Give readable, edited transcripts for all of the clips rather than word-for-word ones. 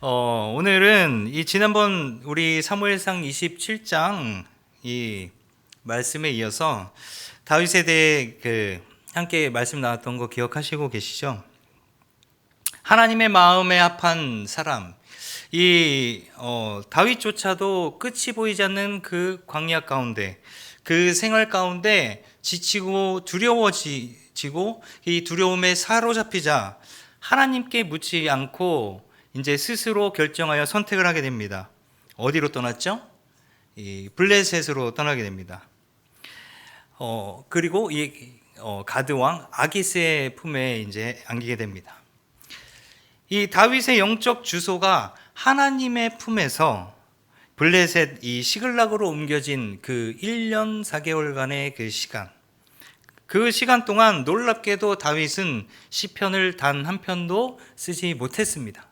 오늘은 지난번 우리 사무엘상 27장 이 말씀에 이어서 다윗에 대해 함께 말씀 나왔던 거 기억하시고 계시죠? 하나님의 마음에 합한 사람. 다윗조차도 끝이 보이지 않는 그 광야 가운데, 그 생활 가운데 지치고 두려워지고 이 두려움에 사로잡히자 하나님께 묻지 않고 이제 스스로 결정하여 선택을 하게 됩니다. 어디로 떠났죠? 이 블레셋으로 떠나게 됩니다. 그리고 가드 왕 아기스의 품에 이제 안기게 됩니다. 이 다윗의 영적 주소가 하나님의 품에서 블레셋 이 시글락으로 옮겨진 그 1년 4개월간의 그 시간 동안 놀랍게도 다윗은 시편을 단 한 편도 쓰지 못했습니다.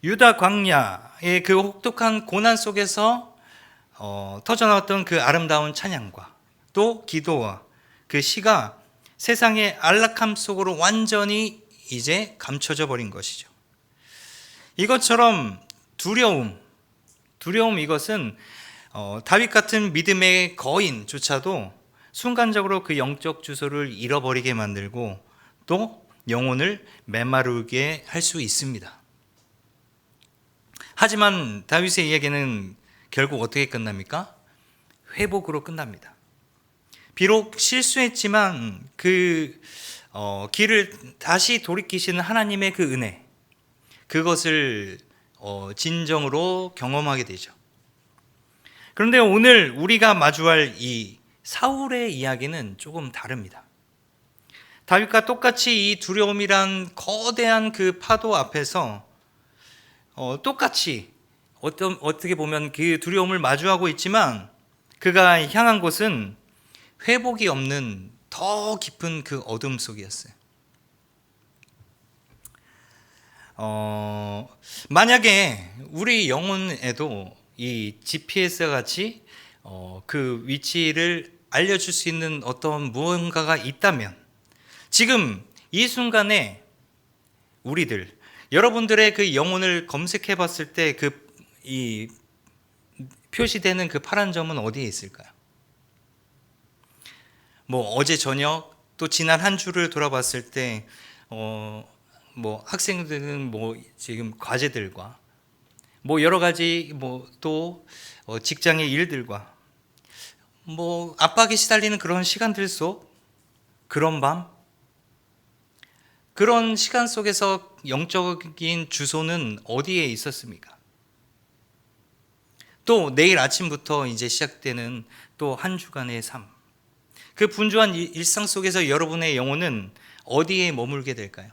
유다 광야의 그 혹독한 고난 속에서 터져나왔던 그 아름다운 찬양과 또 기도와 그 시가 세상의 안락함 속으로 완전히 이제 감춰져 버린 것이죠. 이것처럼 두려움 이것은 다윗 같은 믿음의 거인조차도 순간적으로 그 영적 주소를 잃어버리게 만들고 또 영혼을 메마르게 할 수 있습니다. 하지만 다윗의 이야기는 결국 어떻게 끝납니까? 회복으로 끝납니다. 비록 실수했지만 그 길을 다시 돌이키시는 하나님의 그 은혜, 그것을 진정으로 경험하게 되죠. 그런데 오늘 우리가 마주할 이 사울의 이야기는 조금 다릅니다. 다윗과 똑같이 이 두려움이란 거대한 그 파도 앞에서 똑같이 어떻게 보면 그 두려움을 마주하고 있지만 그가 향한 곳은 회복이 없는 더 깊은 그 어둠 속이었어요. 만약에 우리 영혼에도 이 GPS 같이 그 위치를 알려줄 수 있는 어떤 무언가가 있다면 지금 이 순간에 여러분들의 그 영혼을 검색해 봤을 때 이 표시되는 그 파란 점은 어디에 있을까요? 어제 저녁 또 지난 한 주를 돌아봤을 때 학생들은 지금 과제들과 여러 가지 또 직장의 일들과 압박에 시달리는 그런 시간들 속 그런 밤 그런 시간 속에서 영적인 주소는 어디에 있었습니까? 또 내일 아침부터 이제 시작되는 또 한 주간의 삶, 그 분주한 일상 속에서 여러분의 영혼은 어디에 머물게 될까요?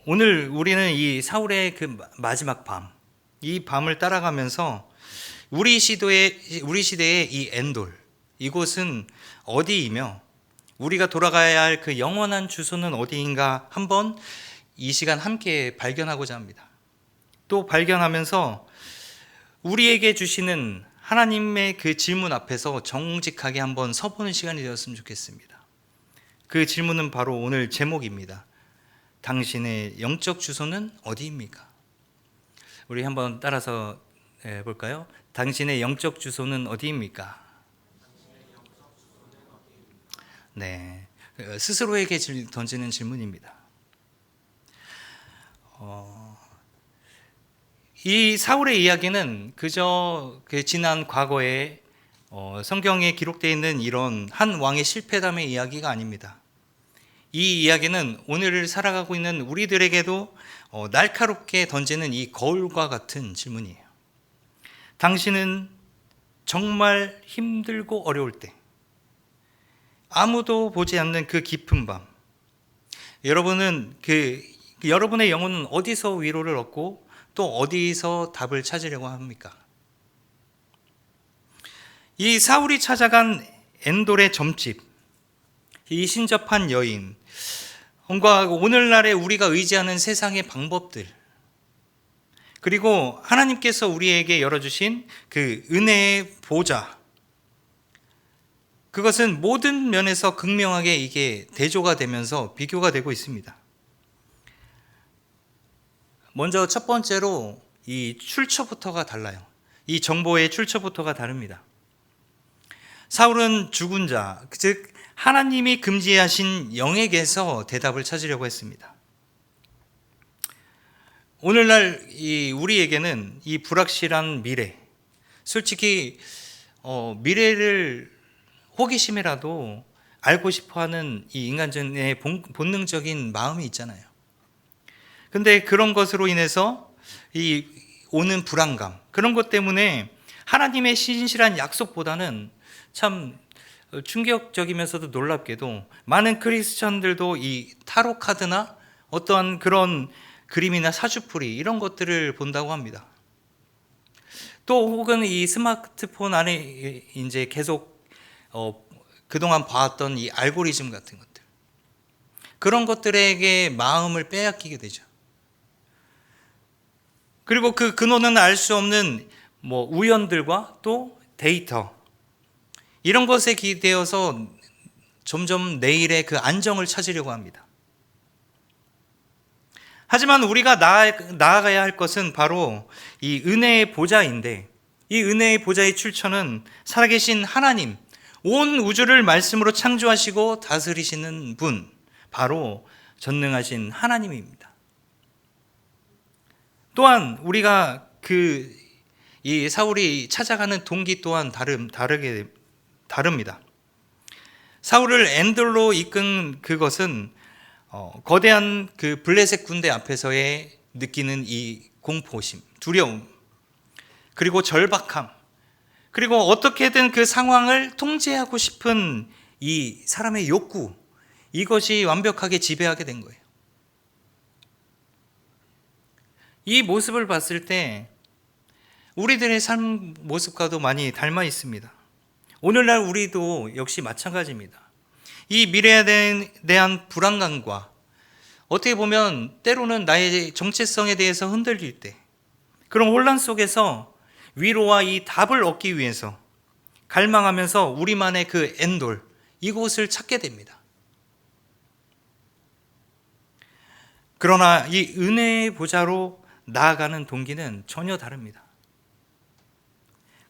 오늘 우리는 이 사울의 그 마지막 밤, 이 밤을 따라가면서 우리 시대의 이 엔돌, 이곳은 어디이며 우리가 돌아가야 할 그 영원한 주소는 어디인가 한번 이 시간 함께 발견하고자 합니다. 또 발견하면서 우리에게 주시는 하나님의 그 질문 앞에서 정직하게 한번 서보는 시간이 되었으면 좋겠습니다. 그 질문은 바로 오늘 제목입니다. 당신의 영적 주소는 어디입니까? 우리 한번 따라서 볼까요? 당신의 영적 주소는 어디입니까? 네, 스스로에게 던지는 질문입니다. 이 사울의 이야기는 그저 그 지난 과거에 성경에 기록되어 있는 이런 한 왕의 실패담의 이야기가 아닙니다. 이 이야기는 오늘을 살아가고 있는 우리들에게도 날카롭게 던지는 이 거울과 같은 질문이에요. 당신은 정말 힘들고 어려울 때, 아무도 보지 않는 그 깊은 밤, 여러분의 영혼은 어디서 위로를 얻고 또 어디서 답을 찾으려고 합니까? 이 사울이 찾아간 엔돌의 점집, 이 신접한 여인, 오늘날에 우리가 의지하는 세상의 방법들, 그리고 하나님께서 우리에게 열어주신 그 은혜의 보좌, 그것은 모든 면에서 극명하게 이게 대조가 되면서 비교가 되고 있습니다. 먼저 첫 번째로 이 출처부터가 달라요. 이 정보의 출처부터가 다릅니다. 사울은 죽은 자, 즉 하나님이 금지하신 영에게서 대답을 찾으려고 했습니다. 오늘날 우리에게는 이 불확실한 미래, 솔직히 미래를 호기심이라도 알고 싶어하는 이 인간의 본능적인 마음이 있잖아요. 근데 그런 것으로 인해서 이 오는 불안감, 그런 것 때문에 하나님의 신실한 약속보다는 참 충격적이면서도 놀랍게도 많은 크리스천들도 이 타로 카드나 어떠한 그런 그림이나 사주풀이 이런 것들을 본다고 합니다. 또 혹은 이 스마트폰 안에 이제 계속 그동안 봐왔던 이 알고리즘 같은 것들, 그런 것들에게 마음을 빼앗기게 되죠. 그리고 그 근원은 알 수 없는 우연들과 또 데이터, 이런 것에 기대어서 점점 내일의 그 안정을 찾으려고 합니다. 하지만 우리가 나아가야 할 것은 바로 이 은혜의 보좌인데, 이 은혜의 보좌의 출처는 살아계신 하나님, 온 우주를 말씀으로 창조하시고 다스리시는 분, 바로 전능하신 하나님입니다. 또한 우리가 이 사울이 찾아가는 동기 또한 다릅니다. 사울을 엔돌로 이끈 그것은 거대한 그 블레셋 군대 앞에서의 느끼는 이 공포심, 두려움, 그리고 절박함, 그리고 어떻게든 그 상황을 통제하고 싶은 이 사람의 욕구, 이것이 완벽하게 지배하게 된 거예요. 이 모습을 봤을 때 우리들의 삶 모습과도 많이 닮아 있습니다. 오늘날 우리도 역시 마찬가지입니다. 이 미래에 대한 불안감과 어떻게 보면 때로는 나의 정체성에 대해서 흔들릴 때, 그런 혼란 속에서 위로와 이 답을 얻기 위해서 갈망하면서 우리만의 그 엔돌, 이곳을 찾게 됩니다. 그러나 이 은혜의 보좌로 나아가는 동기는 전혀 다릅니다.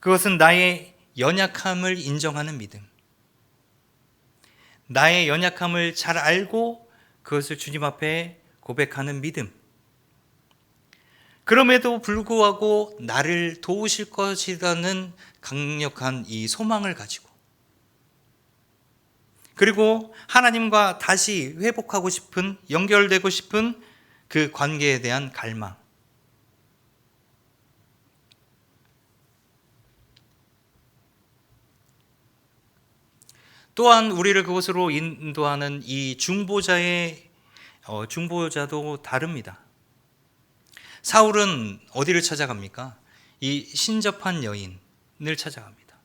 그것은 나의 연약함을 인정하는 믿음, 나의 연약함을 잘 알고 그것을 주님 앞에 고백하는 믿음, 그럼에도 불구하고 나를 도우실 것이라는 강력한 이 소망을 가지고, 그리고 하나님과 다시 회복하고 싶은, 연결되고 싶은 그 관계에 대한 갈망. 또한 우리를 그곳으로 인도하는 이 중보자도 다릅니다. 사울은 어디를 찾아갑니까? 이 신접한 여인을 찾아갑니다.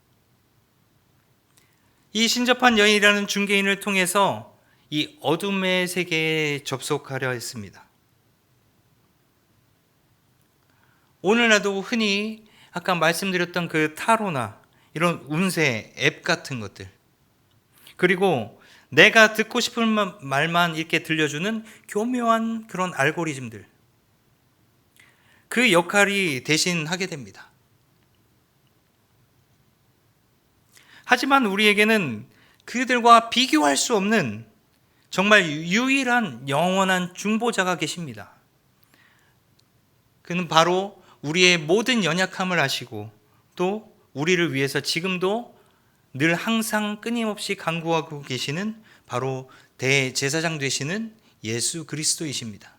이 신접한 여인이라는 중개인을 통해서 이 어둠의 세계에 접속하려 했습니다. 오늘날도 흔히 아까 말씀드렸던 그 타로나 이런 운세 앱 같은 것들, 그리고 내가 듣고 싶은 말만 이렇게 들려주는 교묘한 그런 알고리즘들, 그 역할이 대신하게 됩니다. 하지만 우리에게는 그들과 비교할 수 없는 정말 유일한 영원한 중보자가 계십니다. 그는 바로 우리의 모든 연약함을 아시고 또 우리를 위해서 지금도 늘 항상 끊임없이 간구하고 계시는 바로 대제사장 되시는 예수 그리스도이십니다.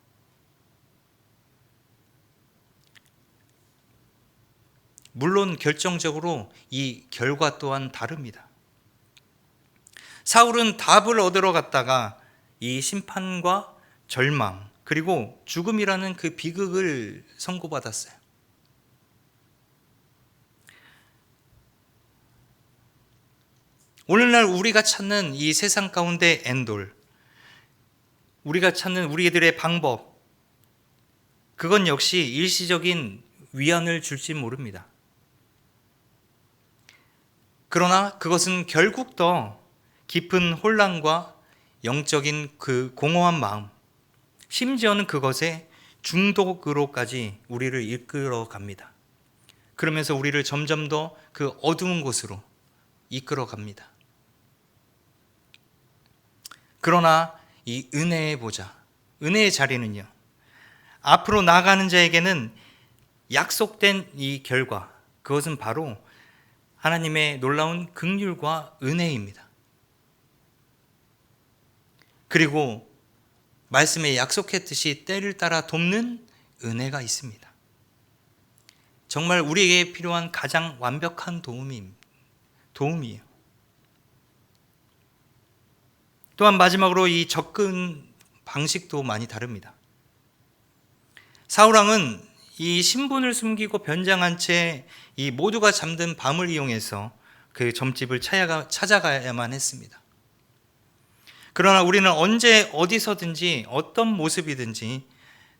물론 결정적으로 이 결과 또한 다릅니다. 사울은 답을 얻으러 갔다가 이 심판과 절망, 그리고 죽음이라는 그 비극을 선고받았어요. 오늘날 우리가 찾는 이 세상 가운데 엔돌, 우리가 찾는 우리들의 방법, 그건 역시 일시적인 위안을 줄지 모릅니다. 그러나 그것은 결국 더 깊은 혼란과 영적인 그 공허한 마음, 심지어는 그것에 중독으로까지 우리를 이끌어 갑니다. 그러면서 우리를 점점 더 그 어두운 곳으로 이끌어 갑니다. 그러나 이 은혜의 보좌, 은혜의 자리는요, 앞으로 나아가는 자에게는 약속된 이 결과, 그것은 바로 하나님의 놀라운 긍휼과 은혜입니다. 그리고 말씀에 약속했듯이 때를 따라 돕는 은혜가 있습니다. 정말 우리에게 필요한 가장 완벽한 도움이에요. 또한 마지막으로 이 접근 방식도 많이 다릅니다. 사울왕은 이 신분을 숨기고 변장한 채 이 모두가 잠든 밤을 이용해서 그 점집을 찾아가야만 했습니다. 그러나 우리는 언제 어디서든지 어떤 모습이든지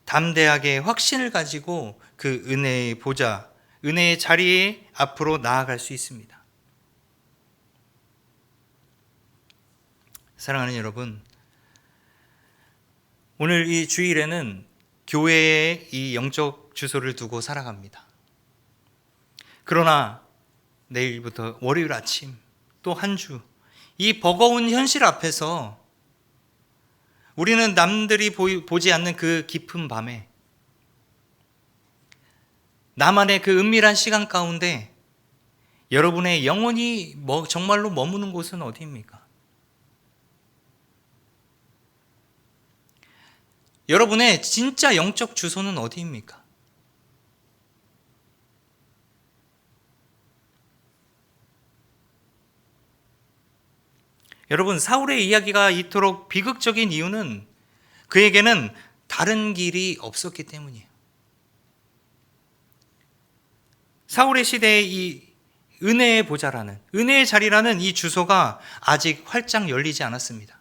담대하게 확신을 가지고 그 은혜의 보좌, 은혜의 자리에 앞으로 나아갈 수 있습니다. 사랑하는 여러분, 오늘 이 주일에는 교회의 이 영적 주소를 두고 살아갑니다. 그러나 내일부터 월요일 아침 또 한 주, 이 버거운 현실 앞에서 우리는 남들이 보지 않는 그 깊은 밤에 나만의 그 은밀한 시간 가운데 여러분의 영혼이 정말로 머무는 곳은 어디입니까? 여러분의 진짜 영적 주소는 어디입니까? 여러분, 사울의 이야기가 이토록 비극적인 이유는 그에게는 다른 길이 없었기 때문이에요. 사울의 시대에 이 은혜의 보좌라는, 은혜의 자리라는 이 주소가 아직 활짝 열리지 않았습니다.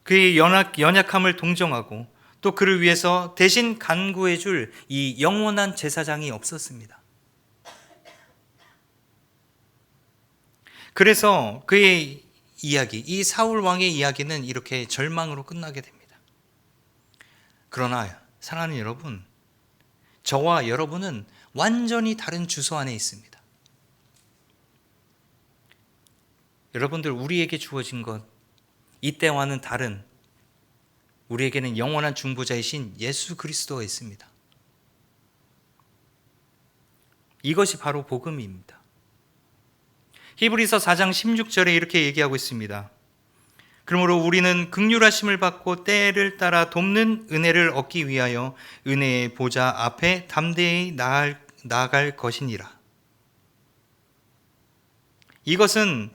그의 연약함을 동정하고 또 그를 위해서 대신 간구해 줄 이 영원한 제사장이 없었습니다. 그래서 그의 이야기, 이 사울 왕의 이야기는 이렇게 절망으로 끝나게 됩니다. 그러나 사랑하는 여러분, 저와 여러분은 완전히 다른 주소 안에 있습니다. 여러분들, 우리에게 주어진 것, 이때와는 다른, 우리에게는 영원한 중보자이신 예수 그리스도가 있습니다. 이것이 바로 복음입니다. 히브리서 4장 16절에 이렇게 얘기하고 있습니다. 그러므로 우리는 긍휼하심을 받고 때를 따라 돕는 은혜를 얻기 위하여 은혜의 보좌 앞에 담대히 나아갈 것이니라. 이것은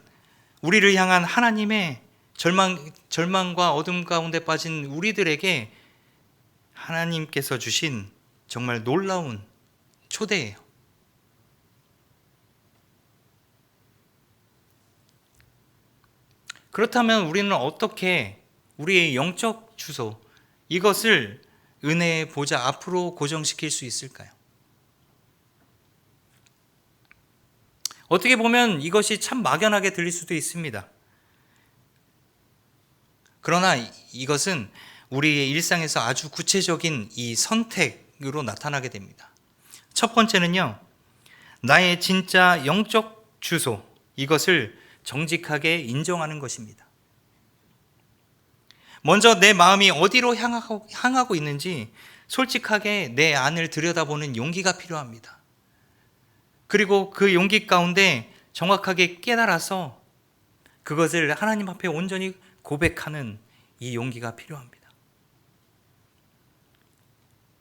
우리를 향한 하나님의 절망과 어둠 가운데 빠진 우리들에게 하나님께서 주신 정말 놀라운 초대예요. 그렇다면 우리는 어떻게 우리의 영적 주소, 이것을 은혜의 보좌 앞으로 고정시킬 수 있을까요? 어떻게 보면 이것이 참 막연하게 들릴 수도 있습니다. 그러나 이것은 우리의 일상에서 아주 구체적인 이 선택으로 나타나게 됩니다. 첫 번째는요, 나의 진짜 영적 주소, 이것을 정직하게 인정하는 것입니다. 먼저 내 마음이 어디로 향하고 있는지 솔직하게 내 안을 들여다보는 용기가 필요합니다. 그리고 그 용기 가운데 정확하게 깨달아서 그것을 하나님 앞에 온전히 고백하는 이 용기가 필요합니다.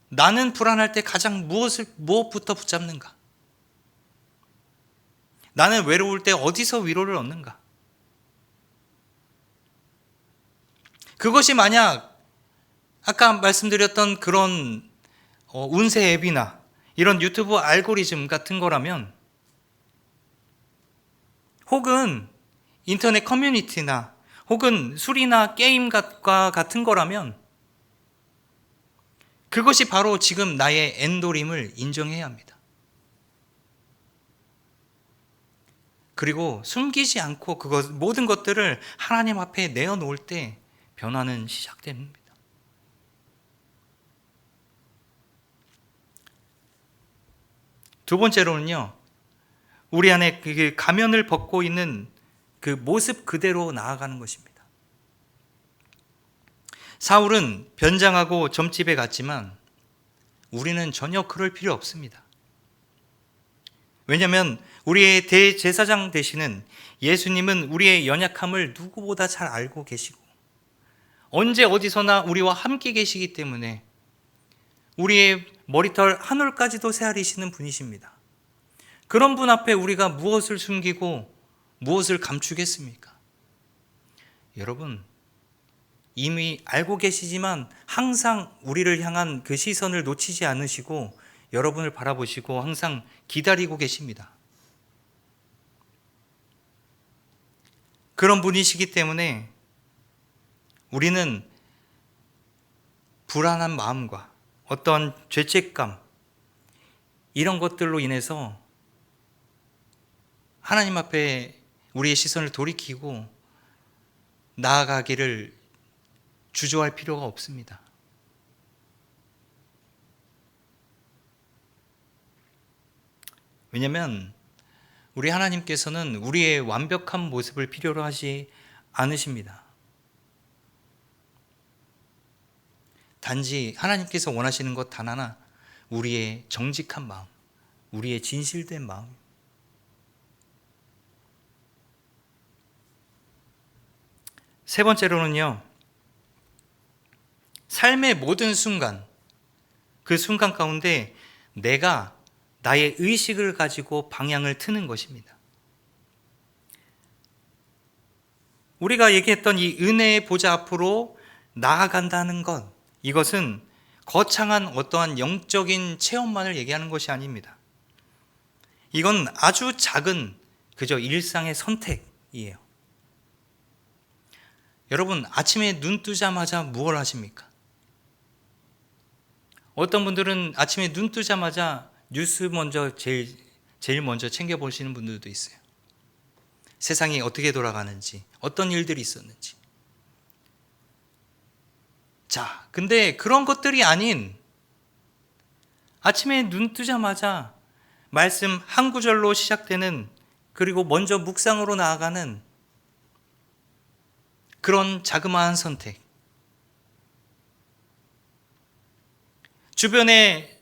나는 불안할 때 가장 무엇부터 붙잡는가? 나는 외로울 때 어디서 위로를 얻는가? 그것이 만약 아까 말씀드렸던 그런 운세 앱이나 이런 유튜브 알고리즘 같은 거라면, 혹은 인터넷 커뮤니티나 혹은 술이나 게임과 같은 거라면, 그것이 바로 지금 나의 엔돌임을 인정해야 합니다. 그리고 숨기지 않고 모든 것들을 하나님 앞에 내어놓을 때 변화는 시작됩니다. 두 번째로는요, 우리 안에 그 가면을 벗고 있는 그 모습 그대로 나아가는 것입니다. 사울은 변장하고 점집에 갔지만 우리는 전혀 그럴 필요 없습니다. 왜냐하면 우리의 대제사장 되시는 예수님은 우리의 연약함을 누구보다 잘 알고 계시고 언제 어디서나 우리와 함께 계시기 때문에 우리의 머리털 한 올까지도 헤아리시는 분이십니다. 그런 분 앞에 우리가 무엇을 숨기고 무엇을 감추겠습니까? 여러분, 이미 알고 계시지만 항상 우리를 향한 그 시선을 놓치지 않으시고 여러분을 바라보시고 항상 기다리고 계십니다. 그런 분이시기 때문에 우리는 불안한 마음과 어떤 죄책감, 이런 것들로 인해서 하나님 앞에 우리의 시선을 돌이키고 나아가기를 주저할 필요가 없습니다. 왜냐하면 우리 하나님께서는 우리의 완벽한 모습을 필요로 하지 않으십니다. 단지 하나님께서 원하시는 것 단 하나, 우리의 정직한 마음, 우리의 진실된 마음. 세 번째로는요, 삶의 모든 순간, 그 순간 가운데 내가 나의 의식을 가지고 방향을 트는 것입니다. 우리가 얘기했던 이 은혜의 보좌 앞으로 나아간다는 것, 이것은 거창한 어떠한 영적인 체험만을 얘기하는 것이 아닙니다. 이건 아주 작은 그저 일상의 선택이에요. 여러분, 아침에 눈 뜨자마자 무엇을 하십니까? 어떤 분들은 아침에 눈 뜨자마자 뉴스 먼저 제일 먼저 챙겨보시는 분들도 있어요. 세상이 어떻게 돌아가는지, 어떤 일들이 있었는지. 자, 근데 그런 것들이 아닌 아침에 눈 뜨자마자 말씀 한 구절로 시작되는, 그리고 먼저 묵상으로 나아가는 그런 자그마한 선택. 주변에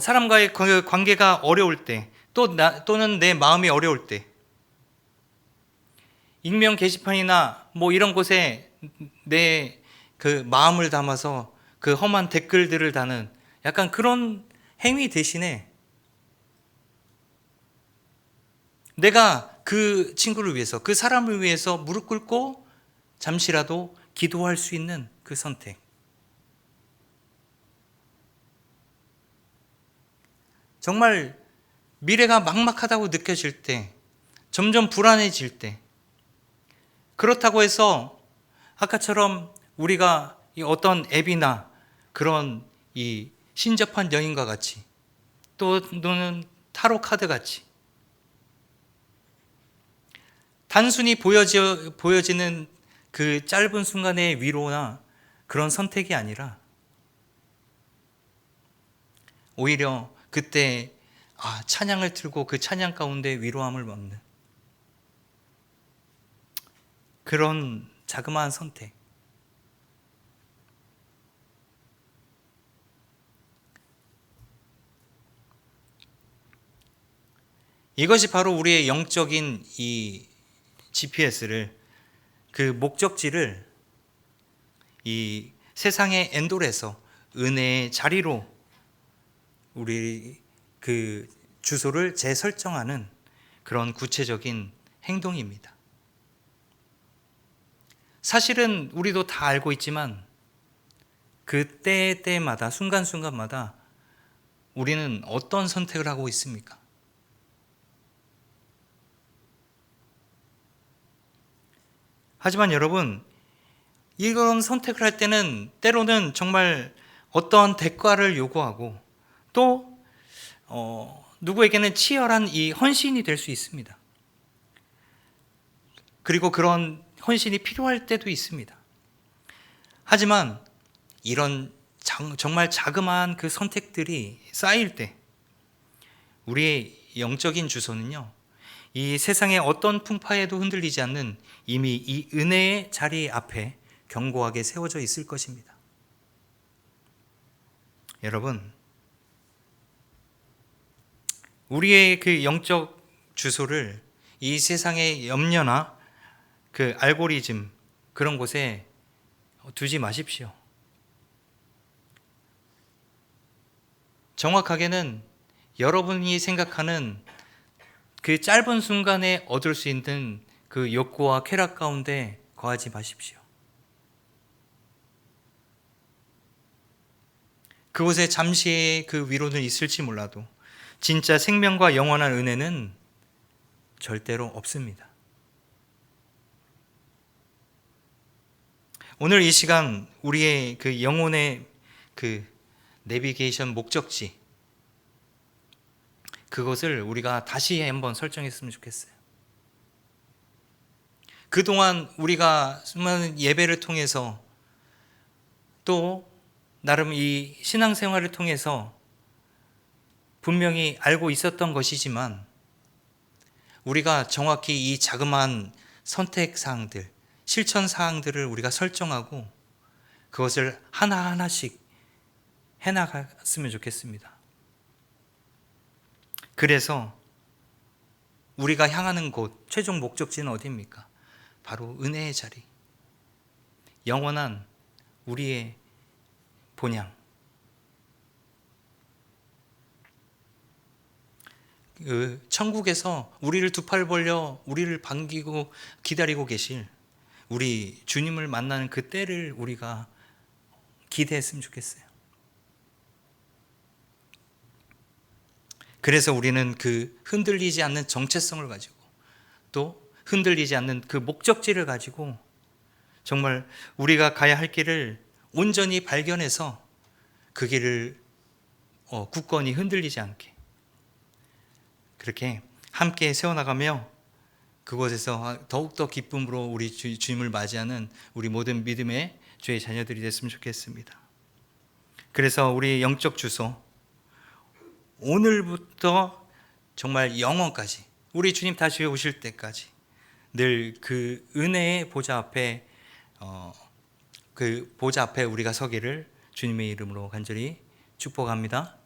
사람과의 관계가 어려울 때, 또는 내 마음이 어려울 때, 익명 게시판이나 뭐 이런 곳에 내 그 마음을 담아서 그 험한 댓글들을 다는 약간 그런 행위 대신에 내가 그 친구를 위해서, 그 사람을 위해서 무릎 꿇고 잠시라도 기도할 수 있는 그 선택. 정말 미래가 막막하다고 느껴질 때, 점점 불안해질 때, 그렇다고 해서 아까처럼 우리가 이 어떤 앱이나 그런 이 신접한 여인과 같이, 또는 타로 카드 같이 단순히 보여지는 그 짧은 순간의 위로나 그런 선택이 아니라 오히려 그때 찬양을 틀고 그 찬양 가운데 위로함을 얻는 그런 자그마한 선택. 이것이 바로 우리의 영적인 이 GPS를, 그 목적지를 이 세상의 엔돌에서 은혜의 자리로 우리 그 주소를 재설정하는 그런 구체적인 행동입니다. 사실은 우리도 다 알고 있지만 그 때마다, 순간순간마다 우리는 어떤 선택을 하고 있습니까? 하지만 여러분, 이런 선택을 할 때는 때로는 정말 어떠한 대가를 요구하고 또 누구에게는 치열한 이 헌신이 될 수 있습니다. 그리고 그런 헌신이 필요할 때도 있습니다. 하지만 이런 정말 자그마한 그 선택들이 쌓일 때 우리의 영적인 주소는요, 이 세상의 어떤 풍파에도 흔들리지 않는 이미 이 은혜의 자리 앞에 견고하게 세워져 있을 것입니다. 여러분, 우리의 그 영적 주소를 이 세상의 염려나 그 알고리즘 그런 곳에 두지 마십시오. 정확하게는 여러분이 생각하는 그 짧은 순간에 얻을 수 있는 그 욕구와 쾌락 가운데 거하지 마십시오. 그곳에 잠시의 그 위로는 있을지 몰라도 진짜 생명과 영원한 은혜는 절대로 없습니다. 오늘 이 시간 우리의 그 영혼의 그 내비게이션 목적지, 그것을 우리가 다시 한번 설정했으면 좋겠어요. 그동안 우리가 수많은 예배를 통해서 또 나름 이 신앙생활을 통해서 분명히 알고 있었던 것이지만 우리가 정확히 이 자그마한 선택사항들, 실천사항들을 우리가 설정하고 그것을 하나하나씩 해나갔으면 좋겠습니다. 그래서 우리가 향하는 곳, 최종 목적지는 어디입니까? 바로 은혜의 자리, 영원한 우리의 본향. 그 천국에서 우리를 두 팔 벌려 우리를 반기고 기다리고 계실 우리 주님을 만나는 그 때를 우리가 기대했으면 좋겠어요. 그래서 우리는 그 흔들리지 않는 정체성을 가지고 또 흔들리지 않는 그 목적지를 가지고 정말 우리가 가야 할 길을 온전히 발견해서 그 길을 굳건히 흔들리지 않게 그렇게 함께 세워나가며 그곳에서 더욱더 기쁨으로 우리 주님을 맞이하는 우리 모든 믿음의 주의 자녀들이 됐으면 좋겠습니다. 그래서 우리 영적 주소, 오늘부터 정말 영원까지 우리 주님 다시 오실 때까지 늘 그 은혜의 보좌 앞에 그 보좌 앞에 우리가 서기를 주님의 이름으로 간절히 축복합니다.